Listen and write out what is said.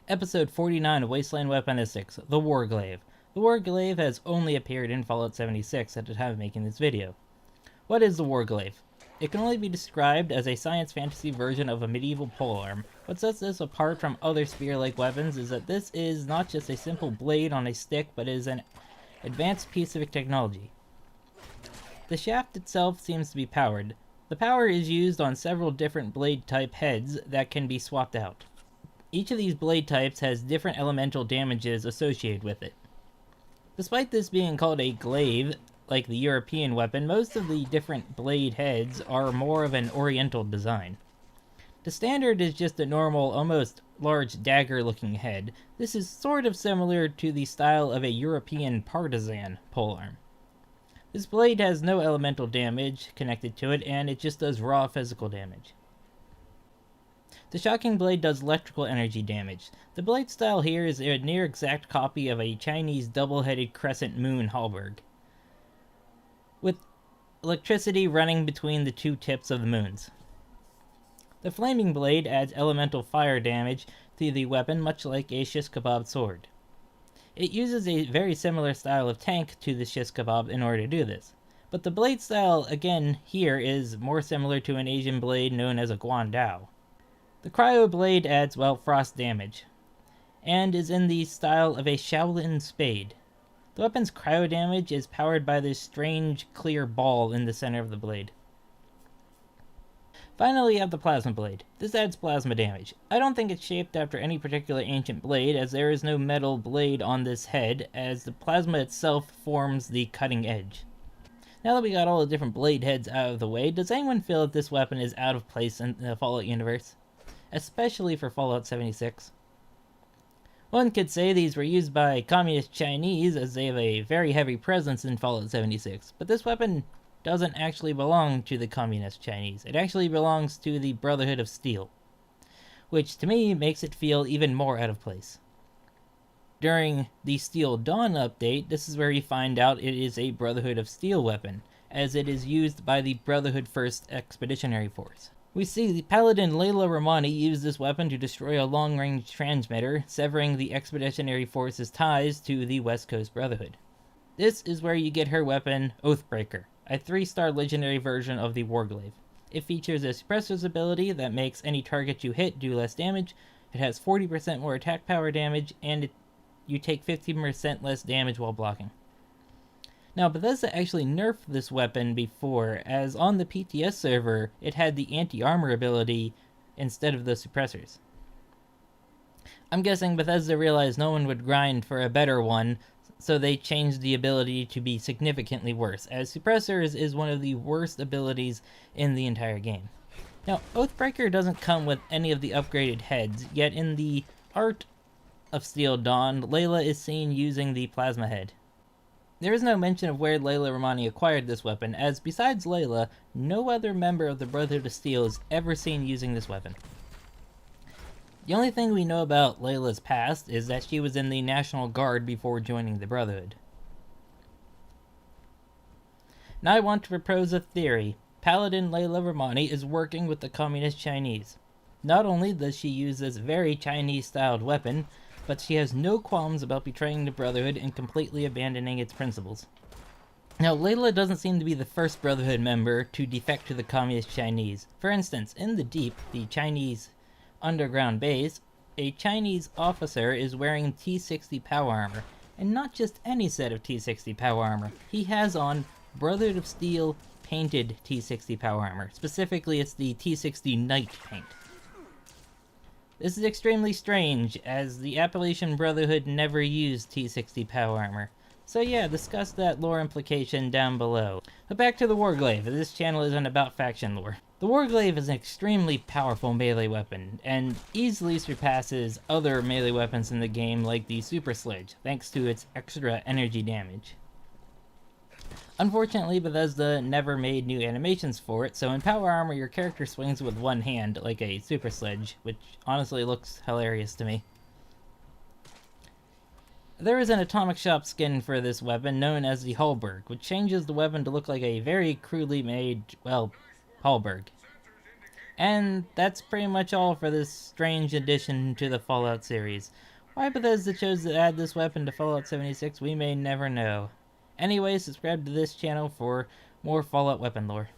Episode 49 of Wasteland Weaponistics, the Glaive. The Glaive has only appeared in Fallout 76 at the time of making this video. What is the Glaive? It can only be described as a science fantasy version of a medieval polearm. What sets this apart from other spear-like weapons is that this is not just a simple blade on a stick, but is an advanced piece of technology. The shaft itself seems to be powered. The power is used on several different blade type heads that can be swapped out. Each of these blade types has different elemental damages associated with it. Despite this being called a glaive, like the European weapon, most of the different blade heads are more of an oriental design. The standard is just a normal, almost large dagger-looking head. This is sort of similar to the style of a European partisan polearm. This blade has no elemental damage connected to it, and it just does raw physical damage. The shocking blade does electrical energy damage. The blade style here is a near exact copy of a Chinese double-headed crescent moon halberd, with electricity running between the two tips of the moons. The flaming blade adds elemental fire damage to the weapon, much like a shish kebab sword. It uses a very similar style of tank to the shish kebab in order to do this, but the blade style again here is more similar to an Asian blade known as a guandao. The cryo blade adds, frost damage, and is in the style of a Shaolin spade. The weapon's cryo damage is powered by this strange, clear ball in the center of the blade. Finally, you have the plasma blade. This adds plasma damage. I don't think it's shaped after any particular ancient blade, as there is no metal blade on this head, as the plasma itself forms the cutting edge. Now that we got all the different blade heads out of the way, does anyone feel that this weapon is out of place in the Fallout universe? Especially for Fallout 76. One could say these were used by Communist Chinese, as they have a very heavy presence in Fallout 76, but this weapon doesn't actually belong to the Communist Chinese. It actually belongs to the Brotherhood of Steel, which to me makes it feel even more out of place. During the Steel Dawn update, this is where you find out it is a Brotherhood of Steel weapon, as it is used by the Brotherhood 1st Expeditionary Force. We see the Paladin Layla Romani use this weapon to destroy a long-range transmitter, severing the Expeditionary Force's ties to the West Coast Brotherhood. This is where you get her weapon, Oathbreaker, a 3-star legendary version of the Glaive. It features a suppressor's ability that makes any target you hit do less damage, it has 40% more attack power damage, and you take 15% less damage while blocking. Now, Bethesda actually nerfed this weapon before, as on the PTS server, it had the anti-armor ability instead of the suppressors. I'm guessing Bethesda realized no one would grind for a better one, so they changed the ability to be significantly worse, as suppressors is one of the worst abilities in the entire game. Now, Oathbreaker doesn't come with any of the upgraded heads, yet in the art of Steel Dawn, Layla is seen using the plasma head. There is no mention of where Layla Romani acquired this weapon, as besides Layla, no other member of the Brotherhood of Steel is ever seen using this weapon. The only thing we know about Layla's past is that she was in the National Guard before joining the Brotherhood. Now I want to propose a theory. Paladin Layla Romani is working with the Communist Chinese. Not only does she use this very Chinese-styled weapon, but she has no qualms about betraying the Brotherhood and completely abandoning its principles. Now, Layla doesn't seem to be the first Brotherhood member to defect to the Communist Chinese. For instance, in the Deep, the Chinese underground base, a Chinese officer is wearing T-60 power armor, and not just any set of T-60 power armor. He has on Brotherhood of Steel painted T-60 power armor. Specifically, it's the T-60 Knight paint. This is extremely strange, as the Appalachian Brotherhood never used T-60 power armor. So yeah, discuss that lore implication down below. But back to the Glaive. This channel isn't about faction lore. The Glaive is an extremely powerful melee weapon, and easily surpasses other melee weapons in the game like the Super Sledge, thanks to its extra energy damage. Unfortunately, Bethesda never made new animations for it, so in Power Armor your character swings with one hand, like a Super Sledge, which honestly looks hilarious to me. There is an Atomic Shop skin for this weapon known as the halberd, which changes the weapon to look like a very crudely made, halberd. And that's pretty much all for this strange addition to the Fallout series. Why Bethesda chose to add this weapon to Fallout 76, we may never know. Anyway, subscribe to this channel for more Fallout weapon lore.